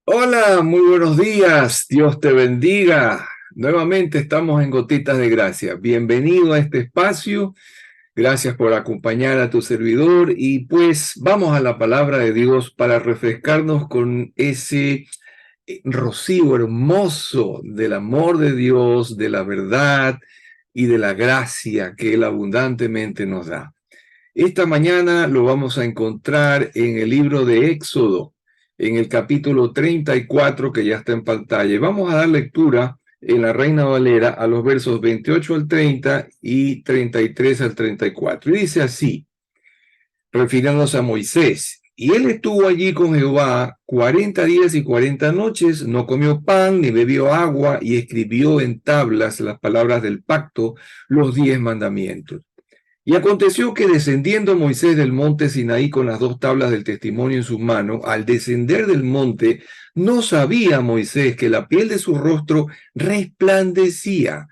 Hola, muy buenos días. Dios te bendiga. Nuevamente estamos en Gotitas de Gracia. Bienvenido a este espacio. Gracias por acompañar a tu servidor y pues vamos a la palabra de Dios para refrescarnos con ese rocío hermoso del amor de Dios, de la verdad y de la gracia que Él abundantemente nos da. Esta mañana lo vamos a encontrar en el libro de Éxodo, en el capítulo 34, que ya está en pantalla. Y vamos a dar lectura en la Reina Valera a los versos 28 al 30 y 33 al 34. Y dice así, refiriéndose a Moisés: y él estuvo allí con Jehová 40 días y 40 noches, no comió pan ni bebió agua, y escribió en tablas las palabras del pacto, los 10 mandamientos. Y aconteció que descendiendo Moisés del monte Sinaí con las 2 tablas del testimonio en su mano, al descender del monte, no sabía Moisés que la piel de su rostro resplandecía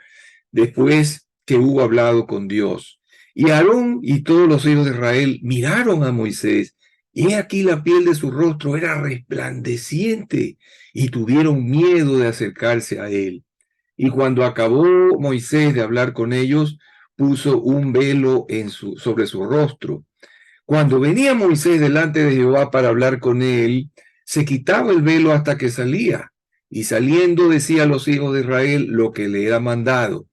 después que hubo hablado con Dios. Y Aarón y todos los hijos de Israel miraron a Moisés, y he aquí la piel de su rostro era resplandeciente, y tuvieron miedo de acercarse a él. Y cuando acabó Moisés de hablar con ellos, puso un velo sobre su rostro. Cuando venía Moisés delante de Jehová para hablar con él, se quitaba el velo hasta que salía, y saliendo decía a los hijos de Israel lo que le era mandado.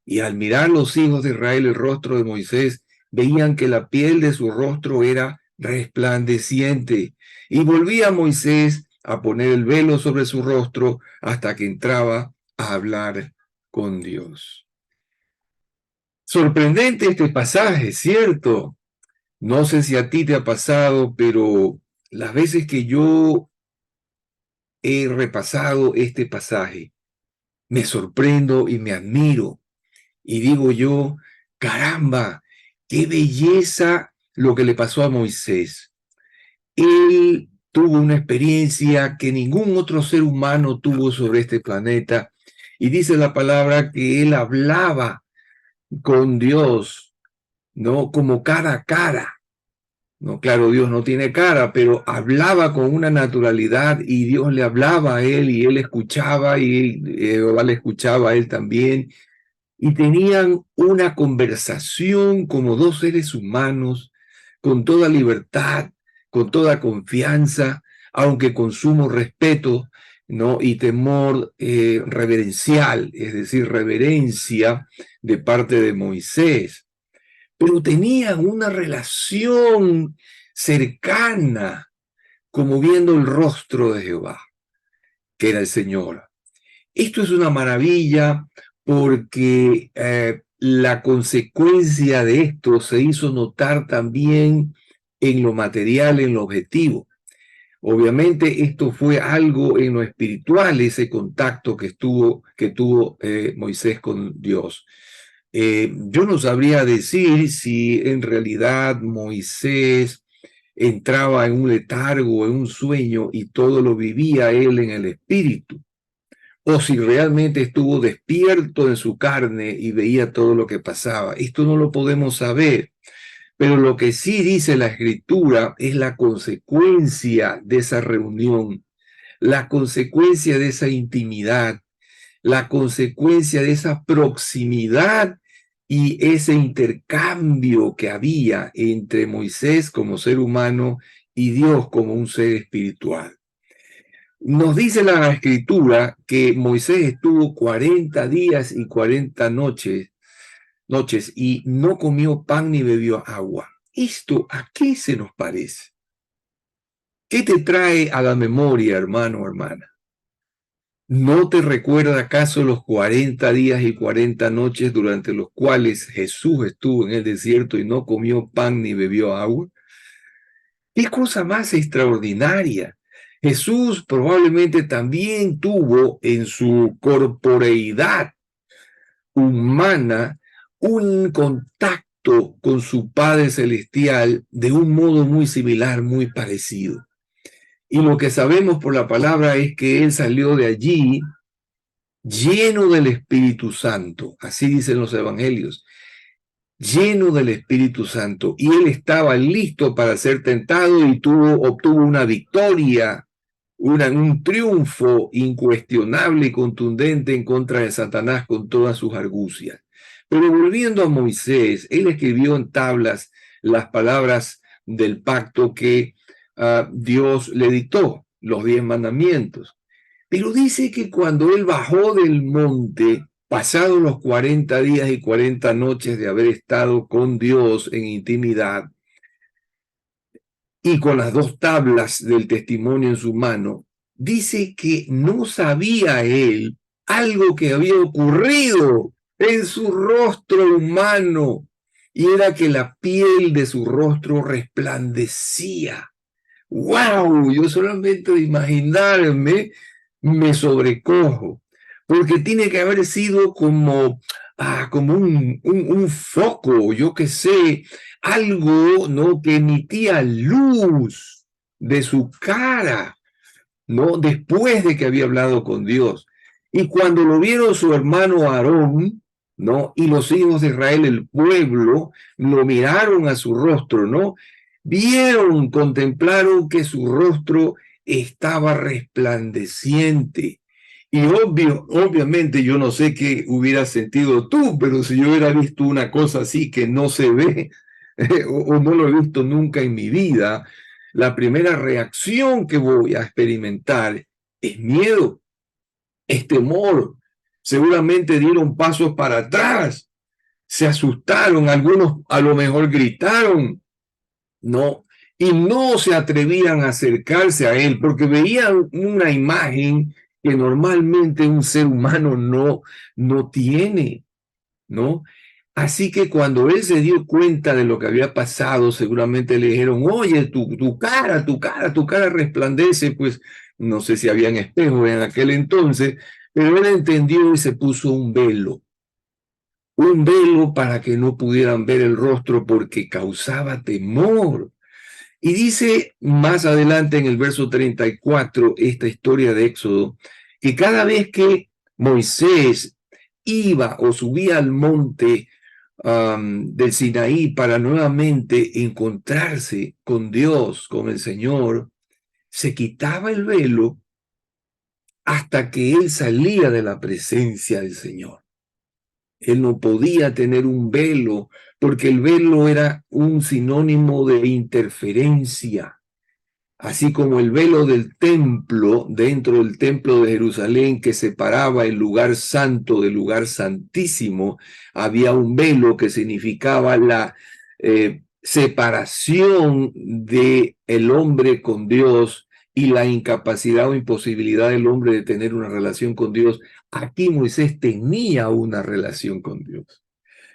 Y al mirar los hijos de Israel el rostro de Moisés, veían que la piel de su rostro era resplandeciente. Y volvía Moisés a poner el velo sobre su rostro hasta que entraba a hablar con Dios. Sorprendente este pasaje, ¿cierto? No sé si a ti te ha pasado, pero las veces que yo he repasado este pasaje, me sorprendo y me admiro. Y digo yo, caramba, qué belleza lo que le pasó a Moisés. Él tuvo una experiencia que ningún otro ser humano tuvo sobre este planeta. Y dice la palabra que él hablaba con Dios, ¿no? Como cara a cara. No, claro, Dios no tiene cara, pero hablaba con una naturalidad y Dios le hablaba a él y él escuchaba y Jehová le escuchaba a él también. Y tenían una conversación como 2 seres humanos, con toda libertad, con toda confianza, aunque con sumo respeto, ¿no? Y temor reverencial, es decir, reverencia de parte de Moisés. Pero tenían una relación cercana, como viendo el rostro de Jehová, que era el Señor. Esto es una maravilla porque la consecuencia de esto se hizo notar también en lo material, en lo objetivo. Obviamente esto fue algo en lo espiritual, ese contacto que tuvo Moisés con Dios. Yo no sabría decir si en realidad Moisés entraba en un letargo, en un sueño y todo lo vivía él en el espíritu, o si realmente estuvo despierto en su carne y veía todo lo que pasaba. Esto no lo podemos saber, pero lo que sí dice la Escritura es la consecuencia de esa reunión, la consecuencia de esa intimidad, la consecuencia de esa proximidad y ese intercambio que había entre Moisés como ser humano y Dios como un ser espiritual. Nos dice la Escritura que Moisés estuvo 40 días y 40 noches y no comió pan ni bebió agua. ¿Esto a qué se nos parece? ¿Qué te trae a la memoria, hermano o hermana? ¿No te recuerda acaso los 40 días y 40 noches durante los cuales Jesús estuvo en el desierto y no comió pan ni bebió agua? ¿Qué cosa más extraordinaria? Jesús probablemente también tuvo en su corporeidad humana un contacto con su Padre Celestial de un modo muy similar, muy parecido. Y lo que sabemos por la palabra es que Él salió de allí lleno del Espíritu Santo, así dicen los evangelios, lleno del Espíritu Santo, y Él estaba listo para ser tentado y obtuvo una victoria un triunfo incuestionable y contundente en contra de Satanás con todas sus argucias. Pero volviendo a Moisés, él escribió en tablas las palabras del pacto que Dios le dictó, los 10 mandamientos. Pero dice que cuando él bajó del monte, pasados los 40 días y 40 noches de haber estado con Dios en intimidad, y con las 2 tablas del testimonio en su mano, dice que no sabía él algo que había ocurrido en su rostro humano, y era que la piel de su rostro resplandecía. ¡Wow! Yo solamente de imaginarme me sobrecojo, porque tiene que haber sido como un foco, yo qué sé, algo, ¿no?, que emitía luz de su cara, ¿no?, después de que había hablado con Dios. Y cuando lo vieron su hermano Aarón, ¿no?, y los hijos de Israel, el pueblo, lo miraron a su rostro, ¿no?, vieron, contemplaron que su rostro estaba resplandeciente. Y obviamente yo no sé qué hubieras sentido tú, pero si yo hubiera visto una cosa así que no se ve, o no lo he visto nunca en mi vida, la primera reacción que voy a experimentar es miedo, es temor. Seguramente dieron pasos para atrás, se asustaron, algunos a lo mejor gritaron, ¿no? Y no se atrevían a acercarse a él porque veían una imagen que normalmente un ser humano no tiene, ¿no? Así que cuando él se dio cuenta de lo que había pasado, seguramente le dijeron, oye, tu cara resplandece, pues no sé si habían espejos en aquel entonces, pero él entendió y se puso un velo para que no pudieran ver el rostro porque causaba temor. Y dice más adelante en el verso 34, esta historia de Éxodo, que cada vez que Moisés iba o subía al monte del Sinaí para nuevamente encontrarse con Dios, con el Señor, se quitaba el velo hasta que él salía de la presencia del Señor. Él no podía tener un velo porque el velo era un sinónimo de interferencia. Así como el velo del templo, dentro del templo de Jerusalén, que separaba el lugar santo del lugar santísimo, había un velo que significaba la separación del hombre con Dios y la incapacidad o imposibilidad del hombre de tener una relación con Dios. Aquí Moisés tenía una relación con Dios.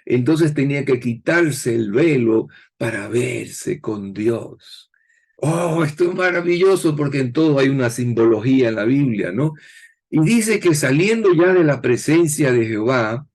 Entonces tenía que quitarse el velo para verse con Dios. Oh, esto es maravilloso porque en todo hay una simbología en la Biblia, ¿no? Y dice que saliendo ya de la presencia de Jehová,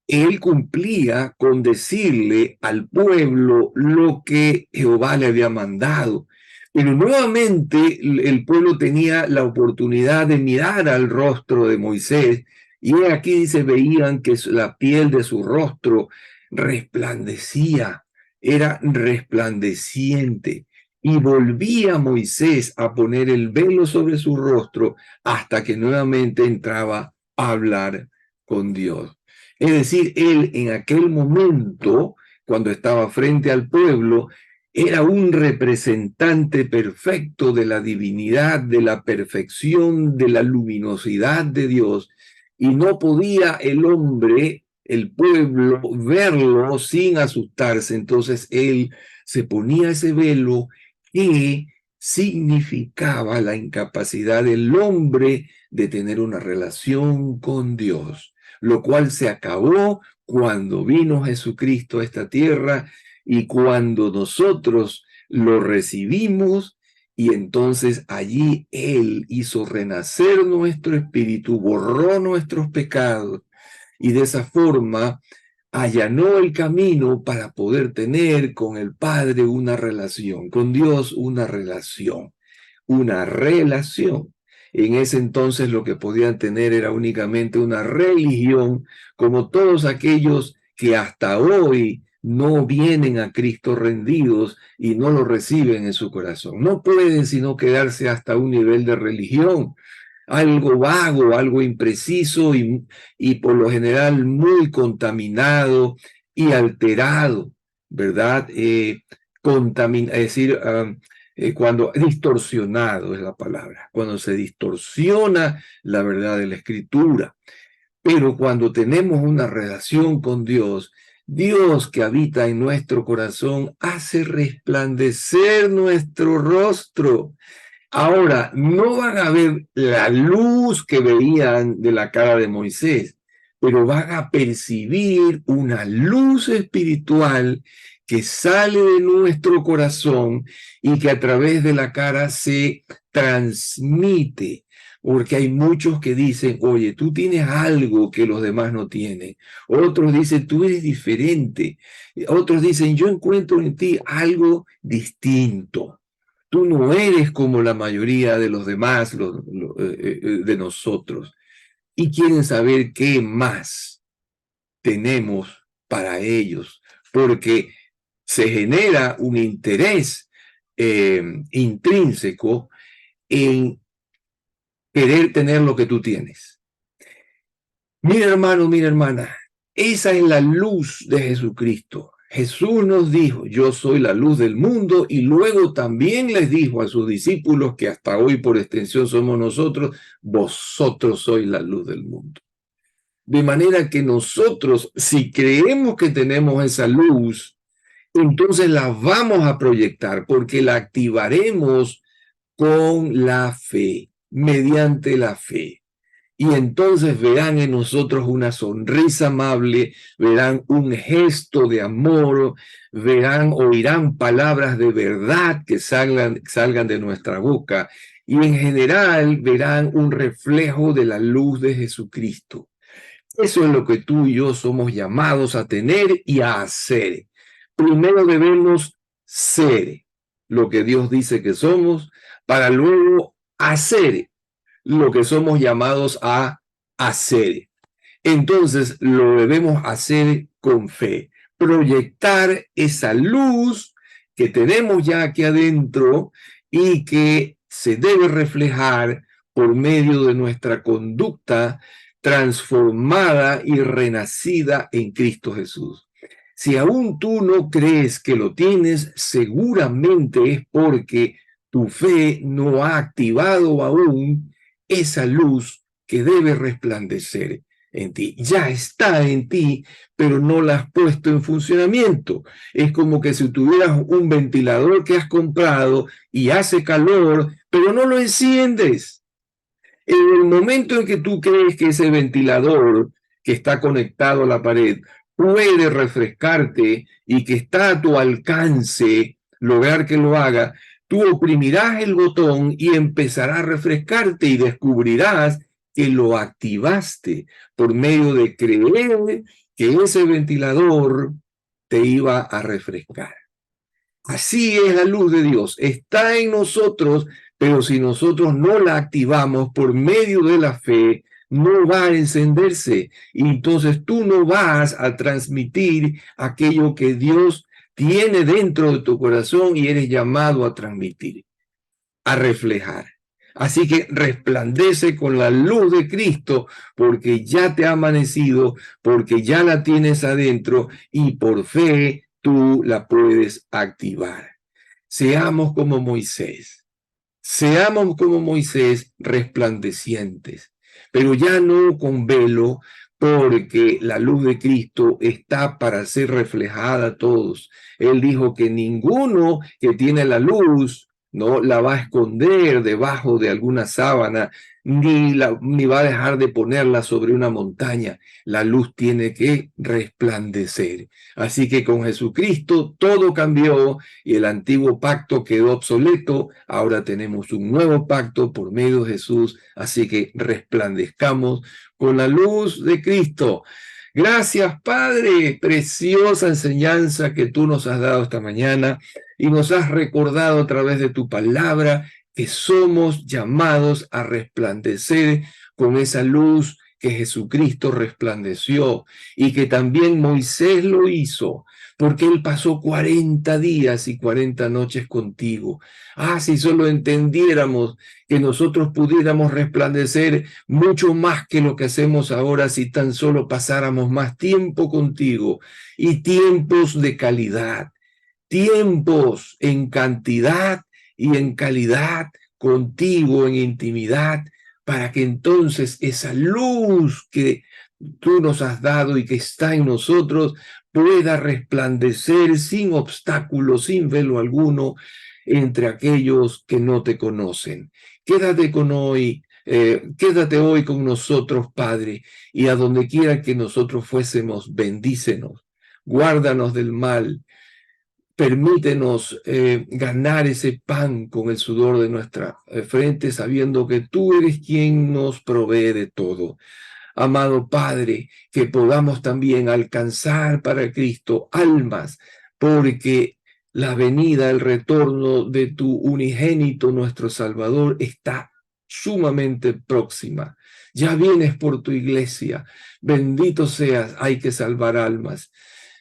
él cumplía con decirle al pueblo lo que Jehová le había mandado. Pero nuevamente el pueblo tenía la oportunidad de mirar al rostro de Moisés y aquí dice, veían que la piel de su rostro resplandecía, era resplandeciente. Y volvía Moisés a poner el velo sobre su rostro hasta que nuevamente entraba a hablar con Dios. Es decir, él en aquel momento, cuando estaba frente al pueblo, era un representante perfecto de la divinidad, de la perfección, de la luminosidad de Dios. Y no podía el hombre, el pueblo, verlo sin asustarse. Entonces él se ponía ese velo que significaba la incapacidad del hombre de tener una relación con Dios, lo cual se acabó cuando vino Jesucristo a esta tierra y cuando nosotros lo recibimos, y entonces allí Él hizo renacer nuestro espíritu, borró nuestros pecados, y de esa forma allanó el camino para poder tener con el Padre una relación, con Dios una relación, una relación. En ese entonces lo que podían tener era únicamente una religión, como todos aquellos que hasta hoy no vienen a Cristo rendidos y no lo reciben en su corazón. No pueden sino quedarse hasta un nivel de religión, algo vago, algo impreciso y por lo general muy contaminado y alterado, ¿verdad? Es decir, cuando distorsionado es la palabra, cuando se distorsiona la verdad de la Escritura. Pero cuando tenemos una relación con Dios, Dios que habita en nuestro corazón hace resplandecer nuestro rostro. Ahora, no van a ver la luz que veían de la cara de Moisés, pero van a percibir una luz espiritual que sale de nuestro corazón y que a través de la cara se transmite. Porque hay muchos que dicen, oye, tú tienes algo que los demás no tienen. Otros dicen, tú eres diferente. Otros dicen, yo encuentro en ti algo distinto. Tú no eres como la mayoría de los demás, de nosotros. Y quieren saber qué más tenemos para ellos, porque se genera un interés intrínseco en querer tener lo que tú tienes. Mira, hermano, mira, hermana, esa es la luz de Jesucristo. Jesús nos dijo, yo soy la luz del mundo, y luego también les dijo a sus discípulos, que hasta hoy por extensión somos nosotros, vosotros sois la luz del mundo. De manera que nosotros, si creemos que tenemos esa luz, entonces la vamos a proyectar, porque la activaremos con la fe, mediante la fe. Y entonces verán en nosotros una sonrisa amable, verán un gesto de amor, verán, oirán palabras de verdad que salgan de nuestra boca. Y en general verán un reflejo de la luz de Jesucristo. Eso es lo que tú y yo somos llamados a tener y a hacer. Primero debemos ser lo que Dios dice que somos, para luego hacer lo que somos llamados a hacer. Entonces lo debemos hacer con fe, proyectar esa luz que tenemos ya aquí adentro y que se debe reflejar por medio de nuestra conducta transformada y renacida en Cristo Jesús. Si aún tú no crees que lo tienes, seguramente es porque tu fe no ha activado aún esa luz que debe resplandecer en ti. Ya está en ti, pero no la has puesto en funcionamiento. Es como que si tuvieras un ventilador que has comprado y hace calor, pero no lo enciendes. En el momento en que tú crees que ese ventilador que está conectado a la pared puede refrescarte y que está a tu alcance lograr que lo haga, tú oprimirás el botón y empezará a refrescarte y descubrirás que lo activaste por medio de creer que ese ventilador te iba a refrescar. Así es la luz de Dios, está en nosotros, pero si nosotros no la activamos por medio de la fe, no va a encenderse. Y entonces tú no vas a transmitir aquello que Dios tiene dentro de tu corazón y eres llamado a transmitir, a reflejar. Así que resplandece con la luz de Cristo, porque ya te ha amanecido, porque ya la tienes adentro y por fe tú la puedes activar. Seamos como Moisés. Seamos como Moisés resplandecientes, pero ya no con velo, porque la luz de Cristo está para ser reflejada a todos. Él dijo que ninguno que tiene la luz no la va a esconder debajo de alguna sábana, ni va a dejar de ponerla sobre una montaña. La luz tiene que resplandecer. Así que con Jesucristo todo cambió y el antiguo pacto quedó obsoleto. Ahora tenemos un nuevo pacto por medio de Jesús. Así que resplandezcamos con la luz de Cristo. Gracias, Padre. Preciosa enseñanza que tú nos has dado esta mañana y nos has recordado a través de tu palabra que somos llamados a resplandecer con esa luz que Jesucristo resplandeció y que también Moisés lo hizo. porque Él pasó 40 días y 40 noches contigo. Ah, si solo entendiéramos que nosotros pudiéramos resplandecer mucho más que lo que hacemos ahora si tan solo pasáramos más tiempo contigo y tiempos de calidad, tiempos en cantidad y en calidad contigo, en intimidad, para que entonces esa luz que tú nos has dado y que está en nosotros pueda resplandecer sin obstáculos, sin velo alguno, entre aquellos que no te conocen. Quédate hoy con nosotros, Padre, y a donde quiera que nosotros fuésemos, bendícenos, guárdanos del mal, permítenos ganar ese pan con el sudor de nuestra frente, sabiendo que tú eres quien nos provee de todo. Amado Padre, que podamos también alcanzar para Cristo almas, porque la venida, el retorno de tu unigénito, nuestro Salvador, está sumamente próxima. Ya vienes por tu iglesia. Bendito seas, hay que salvar almas.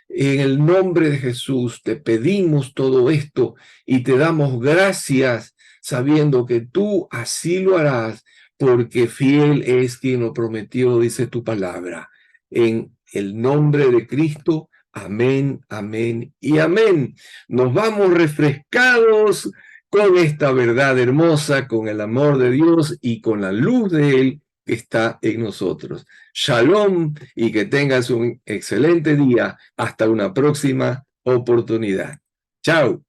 En el nombre de Jesús te pedimos todo esto y te damos gracias sabiendo que tú así lo harás, porque fiel es quien lo prometió, dice tu palabra. En el nombre de Cristo, amén, amén y amén. Nos vamos refrescados con esta verdad hermosa, con el amor de Dios y con la luz de Él que está en nosotros. Shalom y que tengas un excelente día. Hasta una próxima oportunidad. Chao.